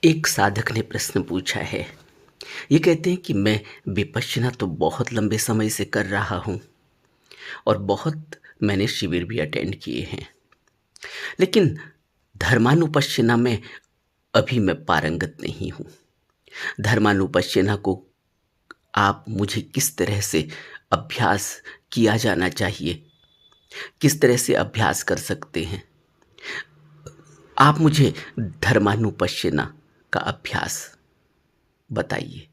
एक साधक ने प्रश्न पूछा है। ये कहते हैं कि मैं विपश्यना तो बहुत लंबे समय से कर रहा हूँ और बहुत मैंने शिविर भी अटेंड किए हैं, लेकिन धर्मानुपश्यना में अभी मैं पारंगत नहीं हूँ। धर्मानुपश्यना को आप मुझे किस तरह से अभ्यास किया जाना चाहिए, किस तरह से अभ्यास कर सकते हैं? आप मुझे धर्मानुपश्यना का अभ्यास बताइए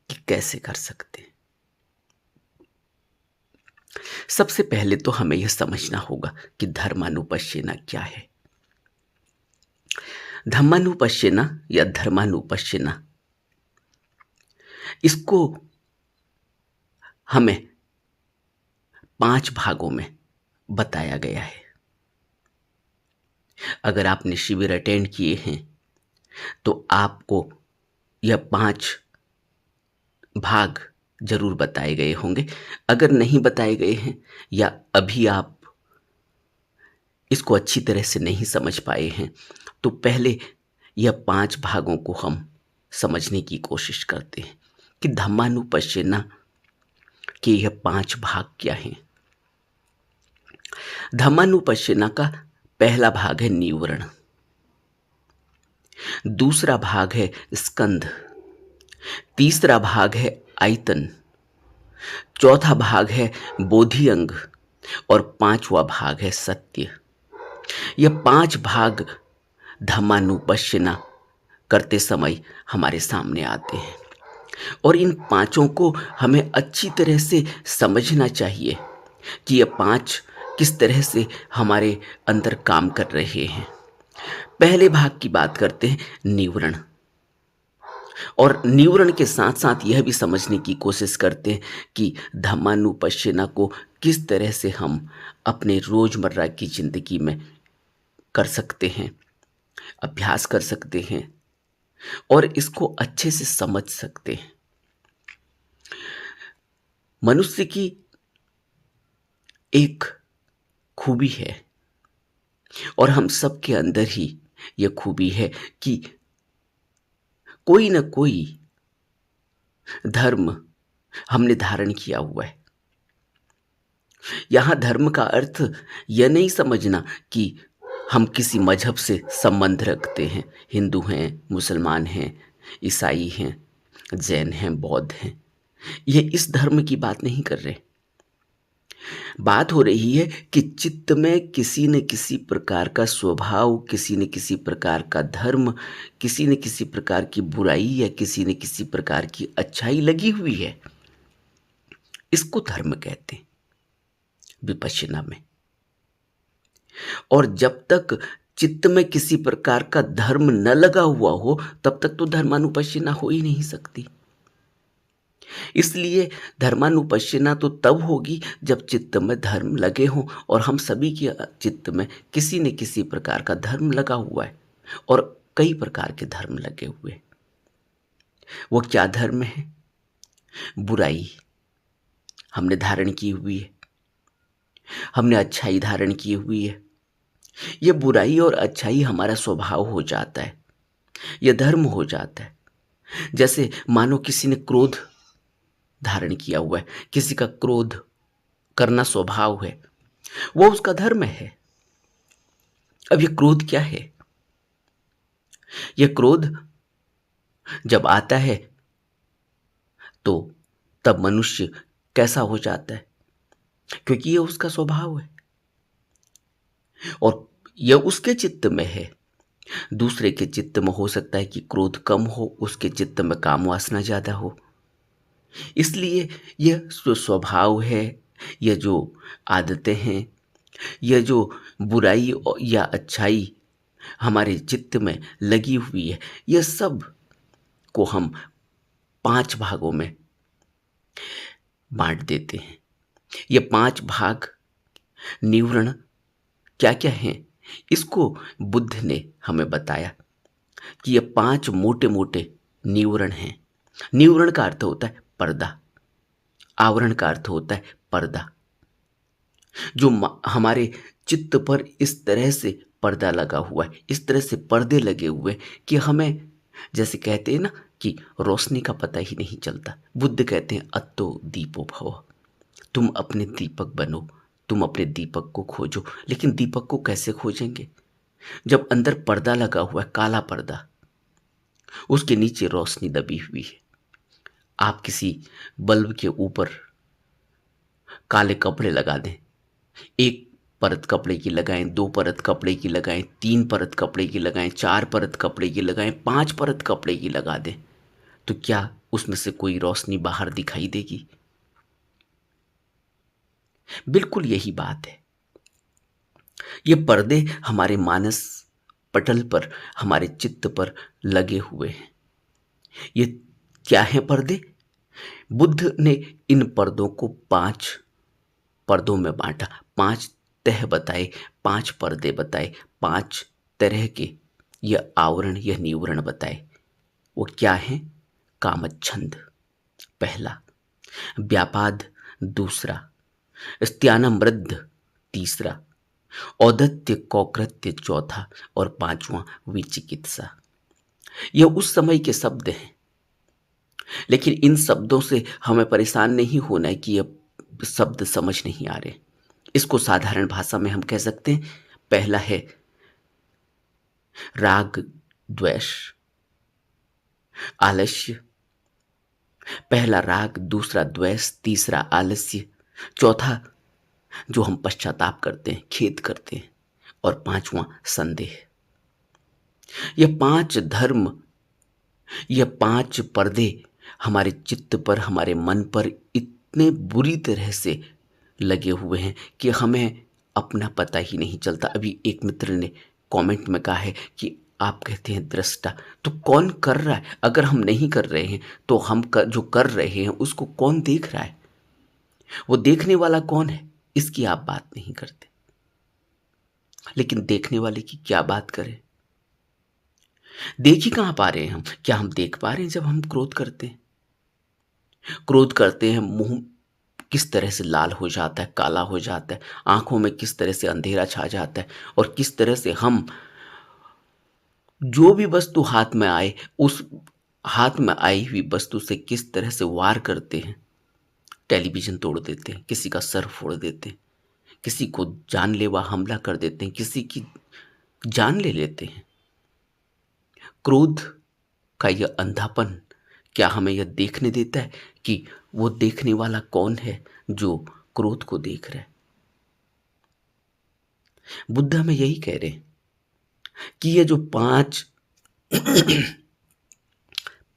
कि कैसे कर सकते हैं। सबसे पहले तो हमें यह समझना होगा कि धर्मानुपश्यना क्या है। धम्मानुपश्यना या धर्मानुपश्यना, इसको हमें 5 भागों में बताया गया है। अगर आपने शिविर अटेंड किए हैं तो आपको यह 5 भाग जरूर बताए गए होंगे। अगर नहीं बताए गए हैं या अभी आप इसको अच्छी तरह से नहीं समझ पाए हैं, तो पहले यह 5 भागों को हम समझने की कोशिश करते हैं कि धम्मानुपश्यना के यह 5 भाग क्या हैं। धम्मानुपश्यना का पहला भाग है नीवरण, दूसरा भाग है स्कंध, तीसरा भाग है आयतन, चौथा भाग है बोधि अंग और 5वां भाग है सत्य। यह 5 भाग धम्मानुपश्यना करते समय हमारे सामने आते हैं और इन पांचों को हमें अच्छी तरह से समझना चाहिए कि ये 5 किस तरह से हमारे अंदर काम कर रहे हैं। पहले भाग की बात करते हैं, निवरण। और निवरण के साथ साथ यह भी समझने की कोशिश करते हैं कि धम्मानुपश्यना को किस तरह से हम अपने रोजमर्रा की जिंदगी में कर सकते हैं, अभ्यास कर सकते हैं और इसको अच्छे से समझ सकते हैं। मनुष्य की एक खूबी है और हम सबके अंदर ही यह खूबी है कि कोई ना कोई धर्म हमने धारण किया हुआ है। यहां धर्म का अर्थ यह नहीं समझना कि हम किसी मजहब से संबंध रखते हैं, हिंदू हैं, मुसलमान हैं, ईसाई हैं, जैन हैं, बौद्ध हैं। ये इस धर्म की बात नहीं कर रहे। बात हो रही है कि चित्त में किसी न किसी प्रकार का स्वभाव, किसी न किसी प्रकार का धर्म, किसी न किसी प्रकार की बुराई या किसी न किसी प्रकार की अच्छाई लगी हुई है। इसको धर्म कहते हैं विपश्यना में। और जब तक चित्त में किसी प्रकार का धर्म न लगा हुआ हो, तब तक तो धर्मानुपश्यना हो ही नहीं सकती। इसलिए धर्मानुपश्यना तो तब होगी जब चित्त में धर्म लगे हों, और हम सभी के चित्त में किसी न किसी प्रकार का धर्म लगा हुआ है और कई प्रकार के धर्म लगे हुए हैं। वो क्या धर्म है? बुराई हमने धारण की हुई है, हमने अच्छाई धारण की हुई है। ये बुराई और अच्छाई हमारा स्वभाव हो जाता है, यह धर्म हो जाता है। जैसे मानो किसी ने क्रोध धारण किया हुआ है, किसी का क्रोध करना स्वभाव है, वो उसका धर्म है। अब ये क्रोध क्या है? यह क्रोध जब आता है तो तब मनुष्य कैसा हो जाता है? क्योंकि यह उसका स्वभाव है और यह उसके चित्त में है। दूसरे के चित्त में हो सकता है कि क्रोध कम हो, उसके चित्त में काम वासना ज्यादा हो। इसलिए यह जो स्वभाव है, यह जो आदतें हैं, यह जो बुराई या अच्छाई हमारे चित्त में लगी हुई है, यह सब को हम 5 भागों में बांट देते हैं। ये 5 भाग निवरण क्या क्या हैं, इसको बुद्ध ने हमें बताया कि ये 5 मोटे मोटे निवरण हैं। निवरण का अर्थ होता है पर्दा, आवरण का अर्थ होता है पर्दा, जो हमारे चित्त पर इस तरह से पर्दा लगा हुआ है। इस तरह से पर्दे लगे हुए कि हमें, जैसे कहते हैं ना कि रोशनी का पता ही नहीं चलता। बुद्ध कहते हैं अत्तो दीपो भव, तुम अपने दीपक बनो, तुम अपने दीपक को खोजो। लेकिन दीपक को कैसे खोजेंगे जब अंदर पर्दा लगा हुआ है, काला पर्दा, उसके नीचे रोशनी दबी हुई है। आप किसी बल्ब के ऊपर काले कपड़े लगा दें, एक परत कपड़े की लगाएं, दो परत कपड़े की लगाएं, तीन परत कपड़े की लगाएं, चार परत कपड़े की लगाएं, पांच परत कपड़े की लगा दें, तो क्या उसमें से कोई रोशनी बाहर दिखाई देगी? बिल्कुल यही बात है। ये पर्दे हमारे मानस पटल पर, हमारे चित्त पर लगे हुए हैं। ये क्या है पर्दे? बुद्ध ने इन पर्दों को 5 पर्दों में बांटा, 5 तह बताए, 5 पर्दे बताए, 5 तरह के यह आवरण, यह निवरण बताए। वो क्या है? कामच्छंद पहला, व्यापाद दूसरा, स्त्यानमृद्ध तीसरा, औदत्य कौकृत्य चौथा, और पांचवा विचिकित्सा। यह उस समय के शब्द हैं, लेकिन इन शब्दों से हमें परेशान नहीं होना है कि यह शब्द समझ नहीं आ रहे। इसको साधारण भाषा में हम कह सकते हैं, पहला है राग द्वेष आलस्य, पहला राग, दूसरा द्वेष, तीसरा आलस्य, चौथा जो हम पश्चाताप करते हैं, खेद करते हैं, और पांचवा संदेह। यह 5 धर्म, यह 5 पर्दे हमारे चित्त पर, हमारे मन पर इतने बुरी तरह से लगे हुए हैं कि हमें अपना पता ही नहीं चलता। अभी एक मित्र ने कमेंट में कहा है कि आप कहते हैं दृष्टा, तो कौन कर रहा है? अगर हम नहीं कर रहे हैं तो जो कर रहे हैं उसको कौन देख रहा है? वो देखने वाला कौन है, इसकी आप बात नहीं करते। लेकिन देखने वाले की क्या बात करें? देख ही कहां पा रहे हैं हम? क्या हम देख पा रहे हैं जब हम क्रोध करते हैं? क्रोध करते हैं, मुंह किस तरह से लाल हो जाता है, काला हो जाता है, आंखों में किस तरह से अंधेरा छा जाता है, और किस तरह से हम जो भी वस्तु हाथ में आए, उस हाथ में आई हुई वस्तु से किस तरह से वार करते हैं। टेलीविजन तोड़ देते हैं, किसी का सर फोड़ देते हैं, किसी को जानलेवा हमला कर देते हैं, किसी की जान ले लेते हैं। क्रोध का यह अंधापन क्या हमें यह देखने देता है कि वो देखने वाला कौन है जो क्रोध को देख रहा है? बुद्ध हमें यही कह रहे हैं कि ये जो 5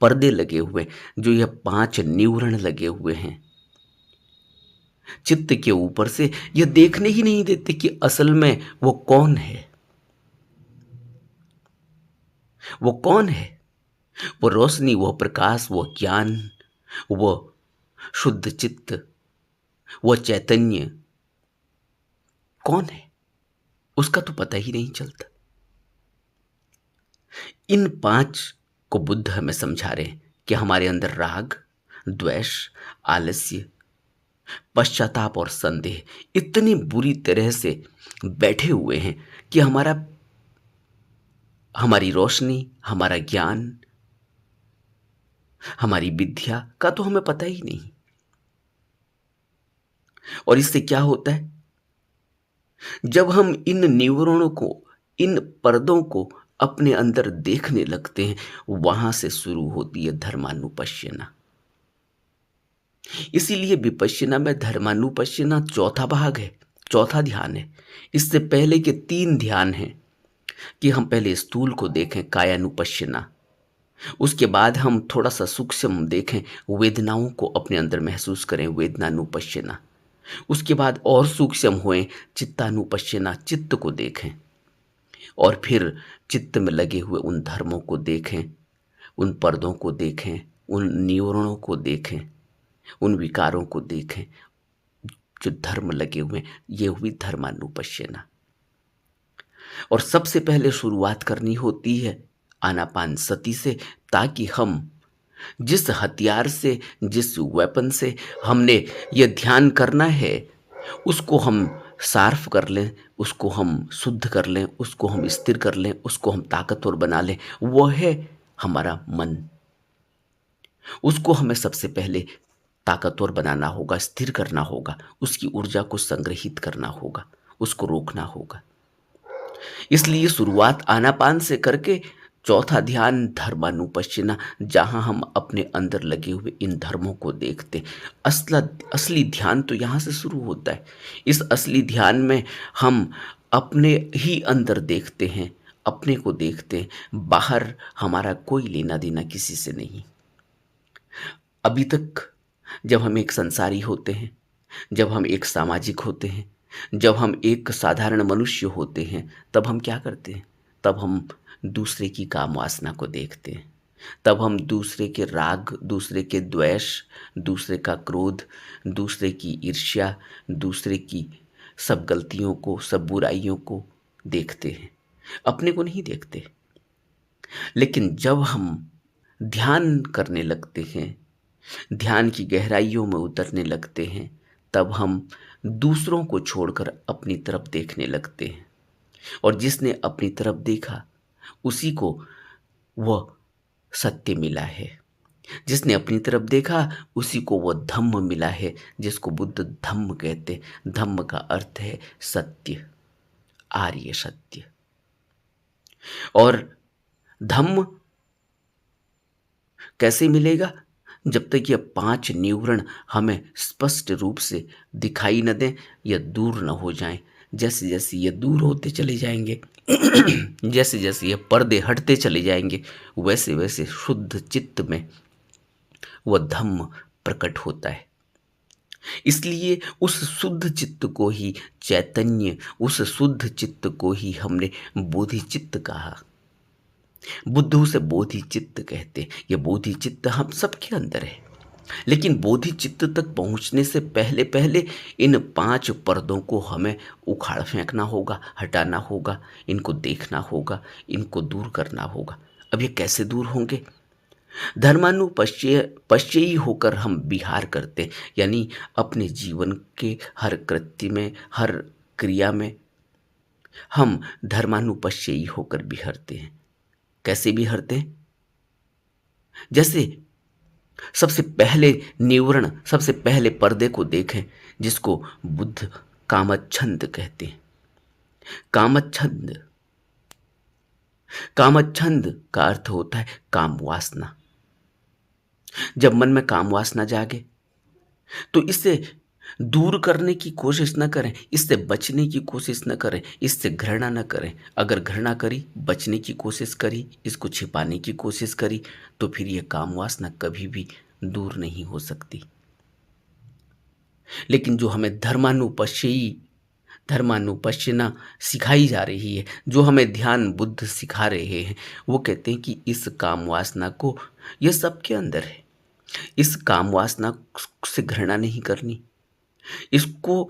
पर्दे लगे हुए, जो यह 5 निवरण लगे हुए हैं चित्त के ऊपर से, यह देखने ही नहीं देते कि असल में वो कौन है। वो कौन है? वो रोशनी, वो प्रकाश, वो ज्ञान, वो शुद्ध चित्त, वो चैतन्य कौन है? उसका तो पता ही नहीं चलता। इन 5 को बुद्ध हमें समझा रहे हैं कि हमारे अंदर राग, द्वेष, आलस्य, पश्चाताप और संदेह इतनी बुरी तरह से बैठे हुए हैं कि हमारी रोशनी, हमारा ज्ञान, हमारी विद्या का तो हमें पता ही नहीं। और इससे क्या होता है? जब हम इन निवरणों को, इन पर्दों को अपने अंदर देखने लगते हैं, वहां से शुरू होती है धर्मानुपश्यना। इसीलिए विपश्यना में धर्मानुपश्यना चौथा भाग है, चौथा ध्यान है। इससे पहले के 3 ध्यान हैं कि हम पहले स्थूल को देखें, कायानुपश्यना, उसके बाद हम थोड़ा सा सूक्ष्म देखें, वेदनाओं को अपने अंदर महसूस करें, वेदनानुपश्यना, उसके बाद और सूक्ष्म हुए चित्तानुपश्यना, चित्त को देखें, और फिर चित्त में लगे हुए उन धर्मों को देखें, उन पर्दों को देखें, उन निवरणों को देखें, उन विकारों को देखें जो धर्म लगे हुए, ये हुई धर्मानुपश्यना। और सबसे पहले शुरुआत करनी होती है आनापान सती से, ताकि हम जिस हथियार से, जिस वेपन से हमने ये ध्यान करना है, उसको हम सार्फ कर लें, उसको हम शुद्ध कर लें, उसको हम स्थिर कर लें, उसको हम ताकतवर बना लें, वो है हमारा मन। उसको हमें सबसे पहले ताकतवर बनाना होगा, स्थिर करना होगा, उसकी ऊर्जा को संग्रहित करना होगा, उसको रोकना होगा। इसलिए शुरुआत आनापान से करके चौथा ध्यान धर्मानुपश्चिना, जहाँ हम अपने अंदर लगे हुए इन धर्मों को देखते हैं। असली ध्यान तो यहाँ से शुरू होता है। इस असली ध्यान में हम अपने ही अंदर देखते हैं, अपने को देखते हैं, बाहर हमारा कोई लेना देना किसी से नहीं। अभी तक जब हम एक संसारी होते हैं, जब हम एक सामाजिक होते हैं, जब हम एक साधारण मनुष्य होते हैं, तब हम क्या करते हैं? तब हम दूसरे की काम वासना को देखते हैं। तब हम दूसरे के राग, दूसरे के द्वेष, दूसरे का क्रोध, दूसरे की ईर्ष्या, दूसरे की सब गलतियों को, सब बुराइयों को देखते हैं। अपने को नहीं देखते। लेकिन जब हम ध्यान करने लगते हैं, ध्यान की गहराइयों में उतरने लगते हैं, तब हम दूसरों को छोड़कर अपनी तरफ देखने लगते हैं। और जिसने अपनी तरफ देखा, उसी को वह सत्य मिला है। जिसने अपनी तरफ देखा, उसी को वह धम्म मिला है, जिसको बुद्ध धम्म कहते। धम्म का अर्थ है सत्य, आर्य सत्य। और धम्म कैसे मिलेगा? जब तक ये 5 निवरण हमें स्पष्ट रूप से दिखाई न दें या दूर न हो जाएं। जैसे जैसे ये दूर होते चले जाएंगे, जैसे जैसे ये पर्दे हटते चले जाएंगे, वैसे वैसे शुद्ध चित्त में वह धम्म प्रकट होता है। इसलिए उस शुद्ध चित्त को ही चैतन्य, उस शुद्ध चित्त को ही हमने बोधिचित्त कहा। बुद्ध उसे बोधिचित्त कहते। ये बोधिचित्त हम सबके अंदर है। लेकिन बोधिचित्त तक पहुंचने से पहले पहले इन 5 पर्दों को हमें उखाड़ फेंकना होगा, हटाना होगा, इनको देखना होगा, इनको दूर करना होगा। अब ये कैसे दूर होंगे? धर्मानुपश्ययी होकर हम विहार करते, यानी अपने जीवन के हर कृत्य में, हर क्रिया में हम धर्मानुपश्ययी होकर विहरते हैं। कैसे विहरते हैं? जैसे सबसे पहले निवरण, सबसे पहले पर्दे को देखें, जिसको बुद्ध कामच्छंद कहते हैं। कामच्छंद, कामच्छंद का अर्थ होता है काम वासना। जब मन में काम वासना जागे, तो इससे दूर करने की कोशिश न करें, इससे बचने की कोशिश न करें, इससे घृणा न करें। अगर घृणा करी, बचने की कोशिश करी, इसको छिपाने की कोशिश करी, तो फिर यह काम वासना कभी भी दूर नहीं हो सकती। लेकिन जो हमें धर्मानुपश्यना सिखाई जा रही है, जो हमें ध्यान बुद्ध सिखा रहे हैं, वो कहते हैं कि इस काम वासना को, यह सबके अंदर है, इस काम वासना से घृणा नहीं करनी, इसको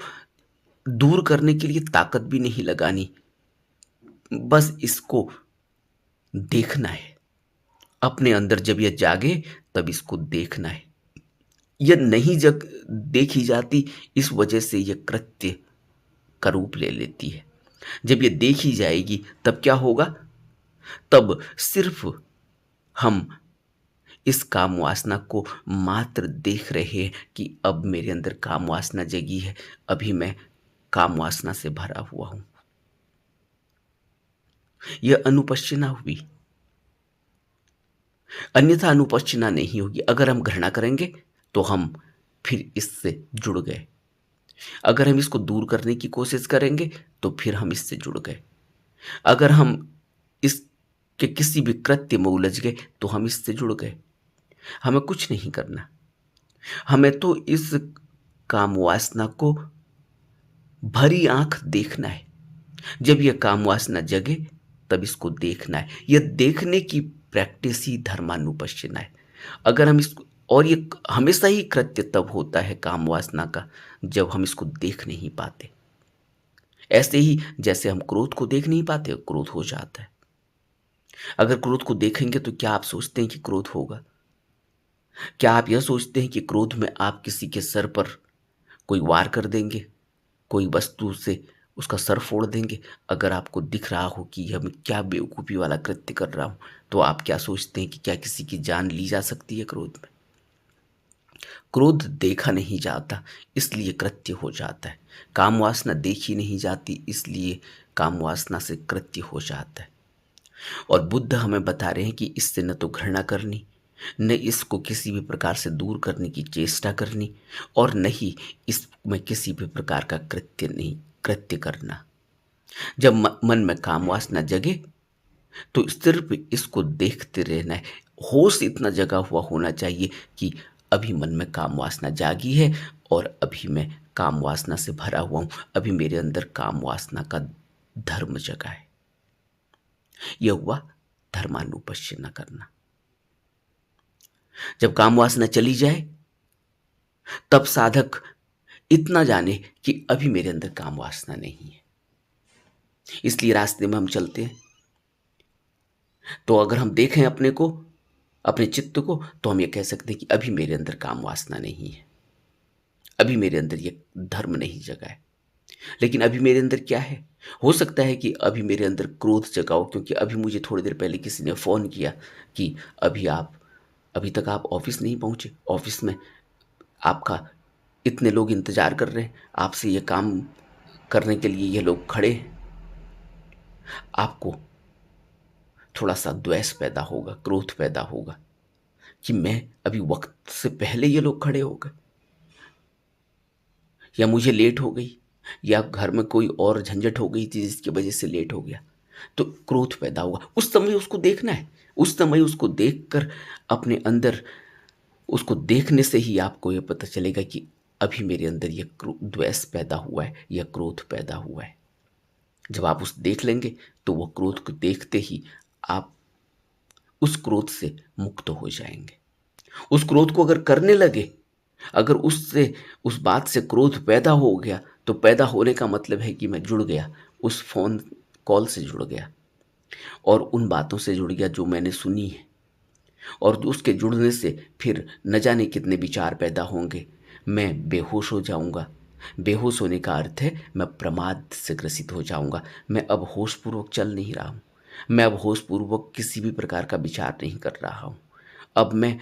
दूर करने के लिए ताकत भी नहीं लगानी, बस इसको देखना है। अपने अंदर जब यह जागे, तब इसको देखना है। यह नहीं जग देखी जाती, इस वजह से यह कृत्य का रूप ले लेती है। जब यह देखी जाएगी, तब क्या होगा? तब सिर्फ हम इस काम वासना को मात्र देख रहे हैं कि अब मेरे अंदर काम वासना जगी है, अभी मैं काम वासना से भरा हुआ हूं। यह अनुपश्चिना हुई, अन्यथा अनुपश्चिना नहीं होगी। अगर हम घृणा करेंगे तो हम फिर इससे जुड़ गए, अगर हम इसको दूर करने की कोशिश करेंगे तो फिर हम इससे जुड़ गए, अगर हम इसके किसी भी कृत्य में उलझ गए तो हम इससे जुड़ गए। हमें कुछ नहीं करना, हमें तो इस काम वासना को भरी आंख देखना है। जब यह काम वासना जगे, तब इसको देखना है। यह देखने की प्रैक्टिस ही धर्मानुपश्यना है। अगर हम इसको, और ये हमेशा ही कृत्य तब होता है काम वासना का, जब हम इसको देख नहीं पाते। ऐसे ही जैसे हम क्रोध को देख नहीं पाते, क्रोध हो जाता है। अगर क्रोध को देखेंगे तो क्या आप सोचते हैं कि क्रोध होगा? क्या आप यह सोचते हैं कि क्रोध में आप किसी के सर पर कोई वार कर देंगे? कोई वस्तु से उसका सर फोड़ देंगे। अगर आपको दिख रहा हो कि यह मैं क्या बेवकूफ़ी वाला कृत्य कर रहा हूँ, तो आप क्या सोचते हैं कि क्या किसी की जान ली जा सकती है क्रोध में? क्रोध देखा नहीं जाता, इसलिए कृत्य हो जाता है। काम वासना देखी नहीं जाती, इसलिए काम वासना से कृत्य हो जाता है। और बुद्ध हमें बता रहे हैं कि इससे न तो घृणा करनी, न इसको किसी भी प्रकार से दूर करने की चेष्टा करनी, और न ही इसमें किसी भी प्रकार का कृत्य करना। जब मन में काम वासना जगे, तो सिर्फ इसको देखते रहना है। होश इतना जगा हुआ होना चाहिए कि अभी मन में काम वासना जागी है और अभी मैं काम वासना से भरा हुआ हूं, अभी मेरे अंदर काम वासना का धर्म जगा है। यह हुआ धर्मानुपश्य करना। जब काम वासना चली जाए, तब साधक इतना जाने कि अभी मेरे अंदर काम वासना नहीं है। इसलिए रास्ते में हम चलते हैं, तो अगर हम देखें अपने को, अपने चित्त को, तो हम ये कह सकते हैं कि अभी मेरे अंदर काम वासना नहीं है, अभी मेरे अंदर ये धर्म नहीं जगा है। लेकिन अभी मेरे अंदर क्या है? हो सकता है कि अभी मेरे अंदर क्रोध जगाओ, क्योंकि अभी मुझे थोड़ी देर पहले किसी ने फ़ोन किया कि अभी तक आप ऑफिस नहीं पहुंचे, ऑफिस में आपका इतने लोग इंतजार कर रहे हैं, आपसे ये काम करने के लिए ये लोग खड़े हैं। आपको थोड़ा सा द्वेष पैदा होगा, क्रोध पैदा होगा कि मैं अभी वक्त से पहले ये लोग खड़े हो गए, या मुझे लेट हो गई, या घर में कोई और झंझट हो गई थी जिसकी वजह से लेट हो गया। तो क्रोध पैदा होगा। उस समय उसको देखना है, उस समय उसको देखकर अपने अंदर, उसको देखने से ही आपको यह पता चलेगा कि अभी मेरे अंदर यह द्वेष पैदा हुआ है, यह क्रोध पैदा हुआ है। जब आप उस देख लेंगे, तो वो क्रोध को देखते ही आप उस क्रोध से मुक्त हो जाएंगे। उस क्रोध को अगर करने लगे, अगर उस बात से क्रोध पैदा हो गया, तो पैदा होने का मतलब है कि मैं जुड़ गया, उस फोन कॉल से जुड़ गया और उन बातों से जुड़ गया जो मैंने सुनी है। और उसके जुड़ने से फिर न जाने कितने विचार पैदा होंगे। मैं बेहोश हो जाऊंगा। बेहोश होने का अर्थ है मैं प्रमाद से ग्रसित हो जाऊंगा। मैं अब होशपूर्वक चल नहीं रहा हूँ, मैं अब होशपूर्वक किसी भी प्रकार का विचार नहीं कर रहा हूँ। अब मैं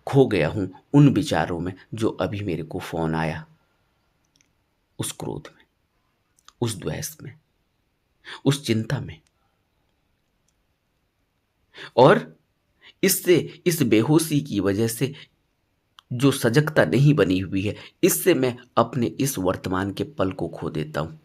खो गया हूँ उन विचारों में जो अभी मेरे को फोन आया, उस क्रोध में, उस द्वेष में, उस चिंता में। और इससे, इस बेहोशी की वजह से जो सजगता नहीं बनी हुई है, इससे मैं अपने इस वर्तमान के पल को खो देता हूँ।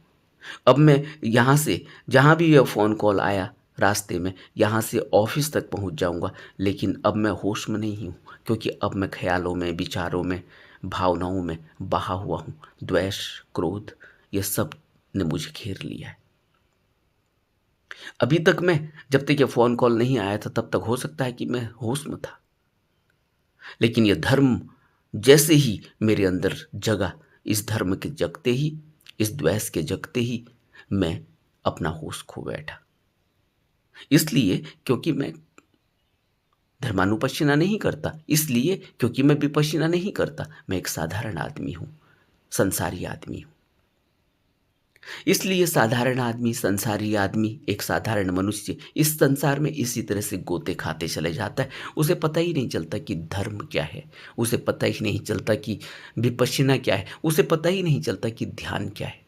अब मैं यहाँ से, जहाँ भी यह फ़ोन कॉल आया रास्ते में, यहाँ से ऑफिस तक पहुँच जाऊँगा, लेकिन अब मैं होश में नहीं हूँ, क्योंकि अब मैं ख्यालों में, विचारों में, भावनाओं में बहा हुआ हूँ। द्वेष, क्रोध, ये सब ने मुझे घेर लिया है। अभी तक मैं, जब तक ये फ़ोन कॉल नहीं आया था, तब तक हो सकता है कि मैं होश में था, लेकिन यह धर्म जैसे ही मेरे अंदर जगा, इस धर्म के जगते ही, इस द्वेष के जगते ही मैं अपना होश खो बैठा। इसलिए क्योंकि मैं धर्मानुपश्यना नहीं करता, इसलिए क्योंकि मैं विपश्यना नहीं करता। मैं एक साधारण आदमी हूं, संसारी आदमी हूं। इसलिए साधारण आदमी, संसारी आदमी, एक साधारण मनुष्य इस संसार में इसी तरह से गोते खाते चले जाता है। उसे पता ही नहीं चलता कि धर्म क्या है, उसे पता ही नहीं चलता कि विपश्यना क्या है, उसे पता ही नहीं चलता कि ध्यान क्या है।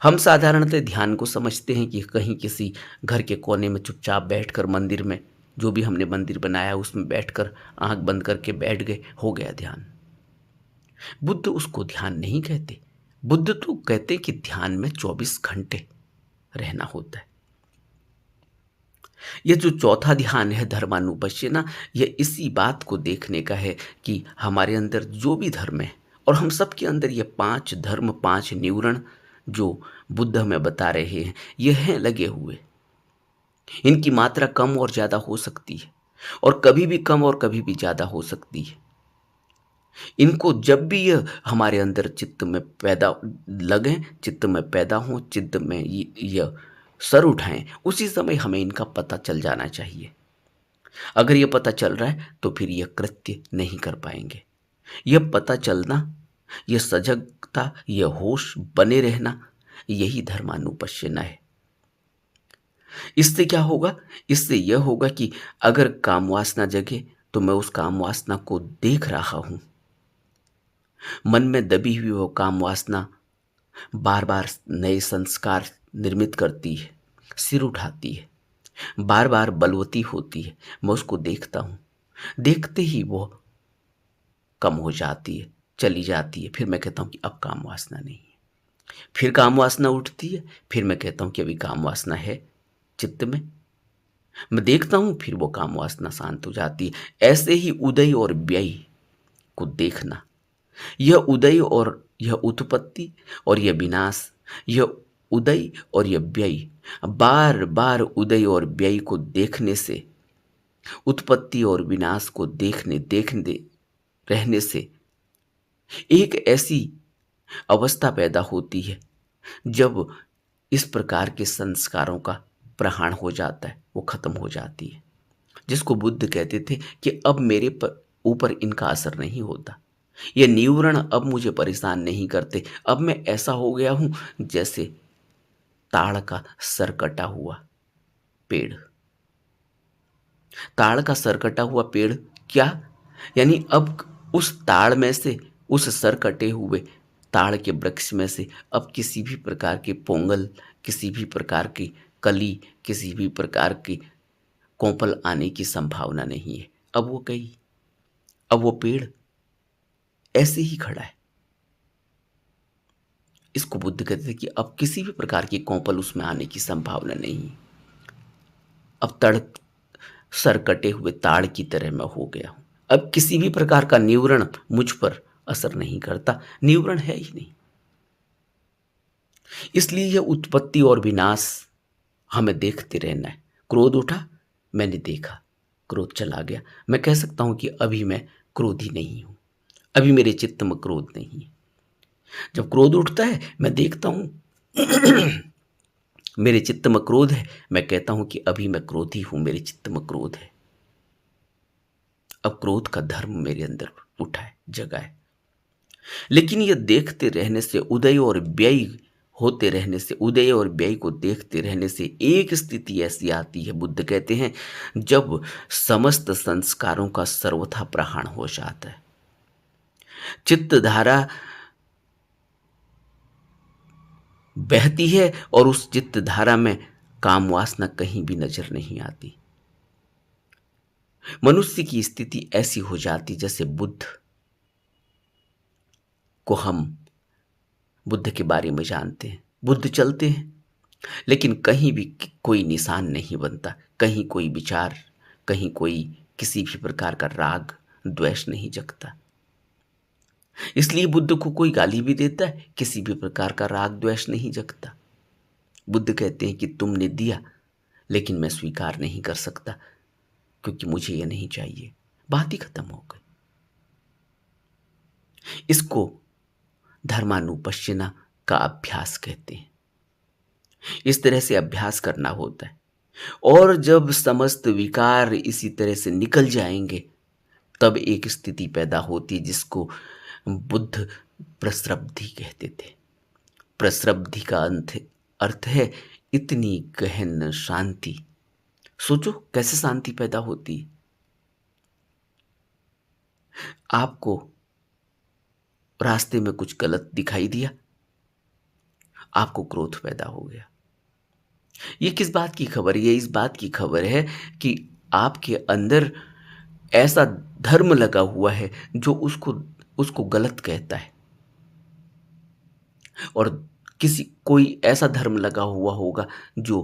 हम साधारणतः ध्यान को समझते हैं कि कहीं किसी घर के कोने में चुपचाप बैठकर, मंदिर में, जो भी हमने मंदिर बनाया उसमें बैठकर आंख बंद करके बैठ गए, हो गया ध्यान। बुद्ध उसको ध्यान नहीं कहते। बुद्ध तो कहते कि ध्यान में 24 घंटे रहना होता है। यह जो चौथा ध्यान है धर्मानुपश्यना, यह इसी बात को देखने का है कि हमारे अंदर जो भी धर्म है, और हम सबके अंदर ये 5 धर्म, 5 न्यूरण जो बुद्ध हमें बता रहे हैं, ये हैं लगे हुए। इनकी मात्रा कम और ज़्यादा हो सकती है, और कभी भी कम और कभी भी ज़्यादा हो सकती है। इनको जब भी यह हमारे अंदर चित्त में पैदा लगें, चित्त में पैदा हों, चित्त में यह सर उठाएं, उसी समय हमें इनका पता चल जाना चाहिए। अगर यह पता चल रहा है तो फिर यह कृत्य नहीं कर पाएंगे। यह पता चलना यह सजगता, यह होश बने रहना, यही धर्मानुपश्यना है। इससे क्या होगा? इससे यह होगा कि अगर काम वासना जगे तो मैं उस काम वासना को देख रहा हूं। मन में दबी हुई वो काम वासना बार बार नए संस्कार निर्मित करती है, सिर उठाती है, बार बार बलवती होती है। मैं उसको देखता हूं, देखते ही वो कम हो जाती है, चली जाती है। फिर मैं कहता हूं कि अब काम वासना नहीं है। फिर काम वासना उठती है, फिर मैं कहता हूं कि अभी काम वासना है चित्त में। मैं देखता हूं, फिर वो काम वासना शांत हो जाती है। ऐसे ही उदय और व्यय को देखना, यह उदय और यह उत्पत्ति और यह विनाश, यह उदय और यह व्यय, बार बार उदय और व्यय को देखने से, उत्पत्ति और विनाश को देखने देखने रहने से एक ऐसी अवस्था पैदा होती है जब इस प्रकार के संस्कारों का प्रहाण हो जाता है, वो खत्म हो जाती है। जिसको बुद्ध कहते थे कि अब मेरे ऊपर इनका असर नहीं होता, ये निवरण अब मुझे परेशान नहीं करते। अब मैं ऐसा हो गया हूं जैसे ताड़ का सर कटा हुआ पेड़। ताड़ का सर कटा हुआ पेड़ क्या? यानी अब उस ताड़ में से, उस सर कटे हुए ताड़ के वृक्ष में से अब किसी भी प्रकार के पोंगल, किसी भी प्रकार की कली, किसी भी प्रकार की कोंपल आने की संभावना नहीं है। अब वो गई, अब वो पेड़ ऐसे ही खड़ा है। इसको बुद्ध कहते थे कि अब किसी भी प्रकार की कोंपल उसमें आने की संभावना नहीं है। अब तड़ सर कटे हुए ताड़ की तरह मैं हो गया हूं। अब किसी भी प्रकार का निवरण मुझ पर असर नहीं करता, निवरण है ही नहीं। इसलिए यह उत्पत्ति और विनाश हमें देखते रहना है। क्रोध उठा, मैंने देखा, क्रोध चला गया। मैं कह सकता हूं कि अभी मैं क्रोधी नहीं हूं, अभी मेरे चित्त में क्रोध नहीं है। जब क्रोध उठता है, मैं देखता हूं मेरे चित्त में क्रोध है, मैं कहता हूं कि अभी मैं क्रोधी हूं, मेरे चित्त में क्रोध है। अब क्रोध का धर्म मेरे अंदर उठा है, जगा है। लेकिन यह देखते रहने से, उदय और व्यय होते रहने से, उदय और व्यय को देखते रहने से एक स्थिति ऐसी आती है, बुद्ध कहते हैं, जब समस्त संस्कारों का सर्वथा प्रहाण हो जाता है। चित्त धारा बहती है और उस चित्त धारा में काम वासना कहीं भी नजर नहीं आती। मनुष्य की स्थिति ऐसी हो जाती जैसे बुद्ध को हम बुद्ध के बारे में जानते हैं। बुद्ध चलते हैं लेकिन कहीं भी कोई निशान नहीं बनता, कहीं कोई विचार, कहीं कोई किसी भी प्रकार का राग द्वेष नहीं जगता। इसलिए बुद्ध को कोई गाली भी देता है, किसी भी प्रकार का राग द्वेष नहीं जगता। बुद्ध कहते हैं कि तुमने दिया लेकिन मैं स्वीकार नहीं कर सकता क्योंकि मुझे यह नहीं चाहिए। बात ही खत्म हो गई। इसको धर्मानुपश्यना का अभ्यास कहते हैं। इस तरह से अभ्यास करना होता है और जब समस्त विकार इसी तरह से निकल जाएंगे तब एक स्थिति पैदा होती जिसको बुद्ध प्रसरब्धि कहते थे। प्रसरब्धि का अर्थ है इतनी गहन शांति। सोचो कैसे शांति पैदा होती है। आपको रास्ते में कुछ गलत दिखाई दिया, आपको क्रोध पैदा हो गया। ये किस बात की खबर? ये इस बात की खबर है कि आपके अंदर ऐसा धर्म लगा हुआ है जो उसको गलत कहता है, और कोई ऐसा धर्म लगा हुआ होगा जो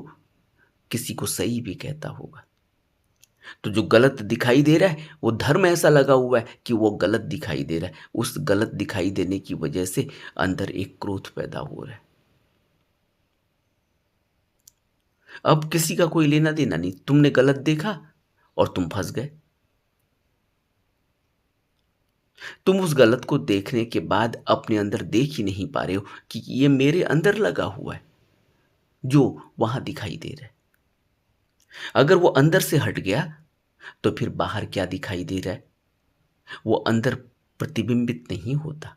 किसी को सही भी कहता होगा। तो जो गलत दिखाई दे रहा है वो धर्म ऐसा लगा हुआ है कि वो गलत दिखाई दे रहा है। उस गलत दिखाई देने की वजह से अंदर एक क्रोध पैदा हो रहा है। अब किसी का कोई लेना देना नहीं, तुमने गलत देखा और तुम फंस गए। तुम उस गलत को देखने के बाद अपने अंदर देख ही नहीं पा रहे हो कि ये मेरे अंदर लगा हुआ है जो वहां दिखाई दे रहा है। अगर वो अंदर से हट गया तो फिर बाहर क्या दिखाई दे रहा है वो अंदर प्रतिबिंबित नहीं होता।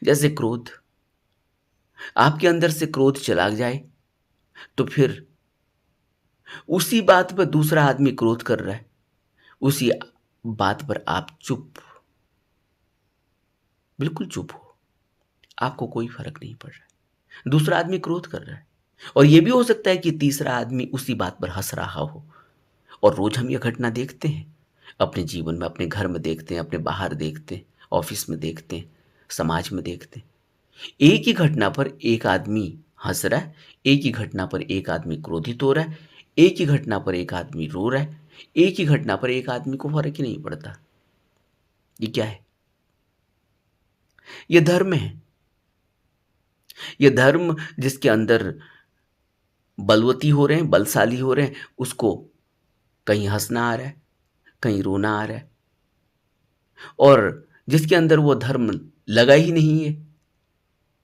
जैसे क्रोध, आपके अंदर से क्रोध चला जाए तो फिर उसी बात पर दूसरा आदमी क्रोध कर रहा है, उसी बात पर आप चुप, बिल्कुल चुप हो, आपको कोई फर्क नहीं पड़ रहा है। दूसरा आदमी क्रोध कर रहा है, और यह भी हो सकता है कि तीसरा आदमी उसी बात पर हंस रहा हो। और रोज हम यह घटना देखते हैं अपने जीवन में, अपने घर में देखते हैं, अपने बाहर देखते हैं, ऑफिस में देखते हैं, समाज में देखते हैं। एक ही घटना पर एक आदमी हंस रहा है, एक ही घटना पर एक आदमी क्रोधित हो रहा है, एक ही घटना पर एक आदमी रो रहा है, एक ही घटना पर एक आदमी को फर्क ही नहीं पड़ता। ये क्या है? ये धर्म है। ये धर्म जिसके अंदर बलवती हो रहे हैं, बलशाली हो रहे हैं, उसको कहीं हंसना आ रहा है, कहीं रोना आ रहा है। और जिसके अंदर वो धर्म लगा ही नहीं है,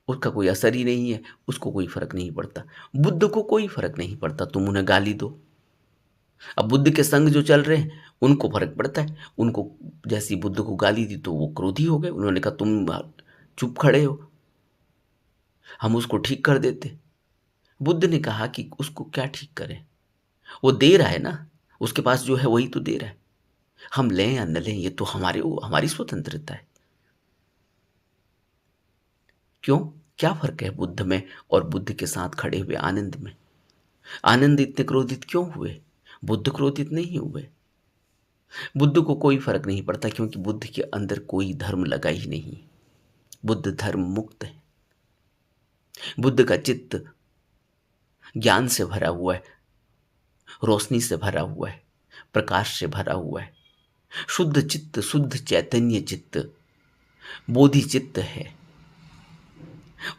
उसका कोई असर ही नहीं है, उसको कोई फर्क नहीं पड़ता। बुद्ध को कोई फर्क नहीं पड़ता, तुम उन्हें गाली दो। अब बुद्ध के संग जो चल रहे हैं उनको फर्क पड़ता है। उनको जैसी बुद्ध को गाली दी तो वो क्रोधी हो गए, उन्होंने कहा तुम चुप खड़े हो, हम उसको ठीक कर देते। बुद्ध ने कहा कि उसको क्या ठीक करें, वो दे रहा है ना, उसके पास जो है वही तो दे रहा है, हम लें या न लें ये तो हमारी स्वतंत्रता है। क्यों? क्या फर्क है बुद्ध में और बुद्ध के साथ खड़े हुए आनंद में? आनंद इतने क्रोधित क्यों हुए? बुद्ध क्रोधित नहीं हुए। बुद्ध को कोई फर्क नहीं पड़ता, क्योंकि बुद्ध के अंदर कोई धर्म लगा ही नहीं। बुद्ध धर्म मुक्त है। बुद्ध का चित्त ज्ञान से भरा हुआ है, रोशनी से भरा हुआ है, प्रकाश से भरा हुआ है। शुद्ध चित्त, शुद्ध चैतन्य चित्त, बोधि चित्त है।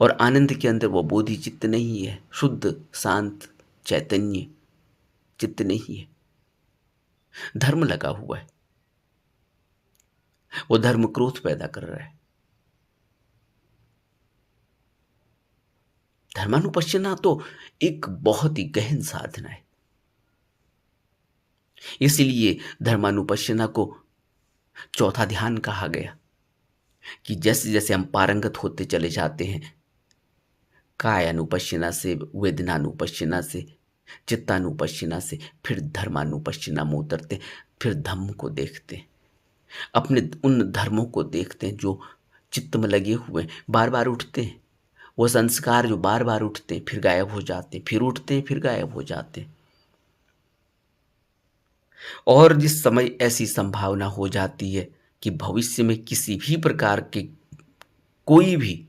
और आनंद के अंदर वो बोधि चित्त नहीं है, शुद्ध शांत चैतन्य चित्त नहीं है। धर्म लगा हुआ है, वो धर्म क्रोध पैदा कर रहा है। धर्मानुपश्यना तो एक बहुत ही गहन साधना है। इसलिए धर्मानुपश्यना को चौथा ध्यान कहा गया, कि जैसे जैसे हम पारंगत होते चले जाते हैं, कायानुपश्यना से, वेदनानुपश्यना से, चित्तानुपश्यना से, फिर धर्मानुपश्यना में उतरते, फिर धम्म को देखते, अपने उन धर्मों को देखते हैं जो चित्त में लगे हुए बार बार उठते हैं। वो संस्कार जो बार बार उठते हैं फिर गायब हो जाते हैं, फिर उठते हैं फिर गायब हो जाते हैं। और जिस समय ऐसी संभावना हो जाती है कि भविष्य में किसी भी प्रकार के कोई भी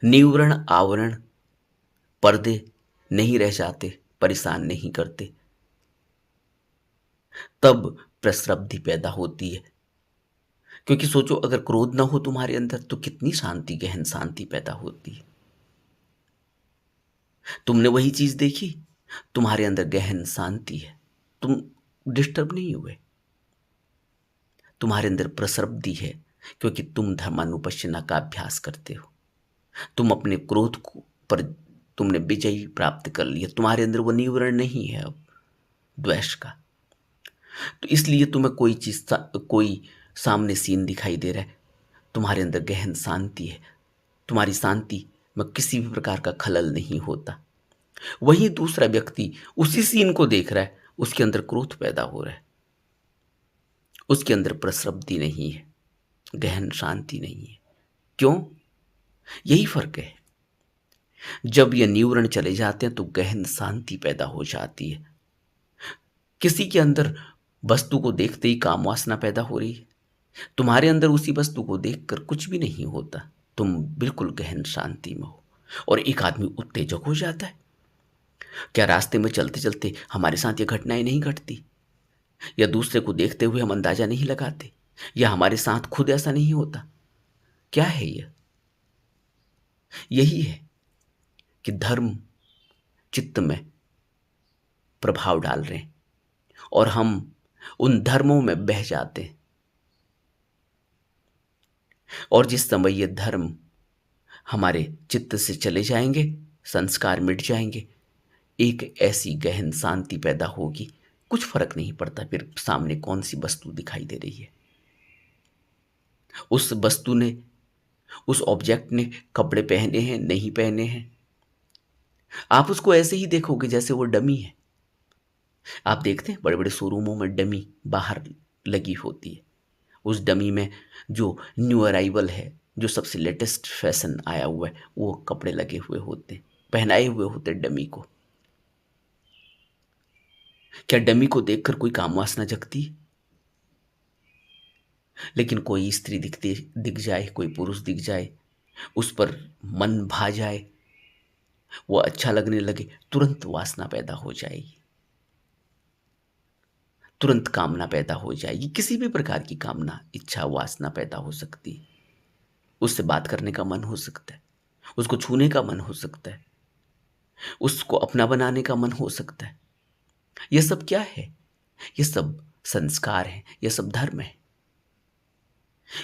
निवरण, आवरण, पर्दे नहीं रह जाते, परेशान नहीं करते, तब प्रसरब्धि पैदा होती है। क्योंकि सोचो, अगर क्रोध ना हो तुम्हारे अंदर तो कितनी शांति, गहन शांति पैदा होती है। तुमने वही चीज देखी, तुम्हारे अंदर गहन शांति है, तुम डिस्टर्ब नहीं हुए, तुम्हारे अंदर प्रसरब्धि है, क्योंकि तुम धर्मानुपश्यना का अभ्यास करते हो। तुम अपने क्रोध को पर तुमने विजय प्राप्त कर लिया, तुम्हारे अंदर वो निवरण नहीं है अब द्वेष का। तो इसलिए तुम्हें कोई चीज, कोई सामने सीन दिखाई दे रहा है, तुम्हारे अंदर गहन शांति है, तुम्हारी शांति में किसी भी प्रकार का खलल नहीं होता। वही दूसरा व्यक्ति उसी सीन को देख रहा है, उसके अंदर क्रोध पैदा हो रहा है, उसके अंदर प्रसरब्धि नहीं है, गहन शांति नहीं है। क्यों? यही फर्क है। जब ये निवरण चले जाते हैं तो गहन शांति पैदा हो जाती है। किसी के अंदर वस्तु को देखते ही काम वासना पैदा हो रही है, तुम्हारे अंदर उसी वस्तु को देखकर कुछ भी नहीं होता, तुम बिल्कुल गहन शांति में हो। और एक आदमी उत्तेजक हो जाता है। क्या रास्ते में चलते चलते हमारे साथ ये घटनाएं नहीं घटती? या दूसरे को देखते हुए हम अंदाजा नहीं लगाते? या हमारे साथ खुद ऐसा नहीं होता? क्या है यह? यही है कि धर्म चित्त में प्रभाव डाल रहे हैं और हम उन धर्मों में बह जाते हैं। और जिस समय ये धर्म हमारे चित्त से चले जाएंगे, संस्कार मिट जाएंगे, एक ऐसी गहन शांति पैदा होगी, कुछ फर्क नहीं पड़ता फिर सामने कौन सी वस्तु दिखाई दे रही है। उस वस्तु ने उस ऑब्जेक्ट ने कपड़े पहने हैं, नहीं पहने हैं। आप उसको ऐसे ही देखोगे जैसे वो डमी है। आप देखते हैं बड़े बड़े शोरूमों में डमी बाहर लगी होती है। उस डमी में जो न्यू अराइवल है, जो सबसे लेटेस्ट फैशन आया हुआ है, वो कपड़े लगे हुए होते हैं, पहनाए हुए होते हैं डमी को। क्या डमी को देखकर कोई काम वासना जगती है? लेकिन कोई स्त्री दिख जाए, कोई पुरुष दिख जाए, उस पर मन भा जाए, वो अच्छा लगने लगे, तुरंत वासना पैदा हो जाएगी, तुरंत कामना पैदा हो जाएगी। किसी भी प्रकार की कामना, इच्छा, वासना पैदा हो सकती है। उससे बात करने का मन हो सकता है, उसको छूने का मन हो सकता है, उसको अपना बनाने का मन हो सकता है। यह सब क्या है? ये सब संस्कार है, ये सब धर्म है।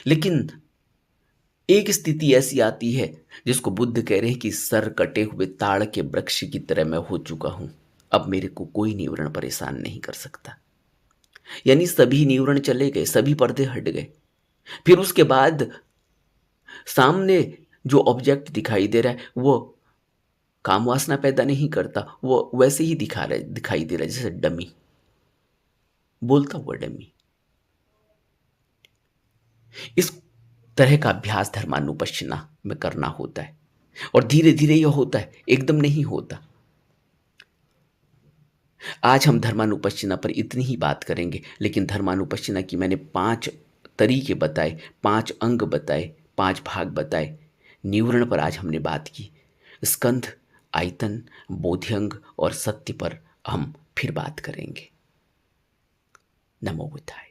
लेकिन एक स्थिति ऐसी आती है जिसको बुद्ध कह रहे हैं कि सर कटे हुए ताड़ के वृक्ष की तरह मैं हो चुका हूं, अब मेरे को कोई निवरण परेशान नहीं कर सकता। यानी सभी निवरण चले गए, सभी पर्दे हट गए। फिर उसके बाद सामने जो ऑब्जेक्ट दिखाई दे रहा है वो काम वासना पैदा नहीं करता, वो वैसे ही दिखाई दे रहा है जैसे डमी, बोलता हुआ डमी। इस तरह का अभ्यास धर्मानुपश्चिना में करना होता है, और धीरे धीरे यह होता है, एकदम नहीं होता। आज हम धर्मानुपश्चिना पर इतनी ही बात करेंगे, लेकिन धर्मानुपश्चिना की मैंने 5 तरीके बताए, 5 अंग बताए, 5 भाग बताए। निवरण पर आज हमने बात की। स्कंध, आयतन, बोध्यंग और सत्य पर हम फिर बात करेंगे। नमो बुद्धाय।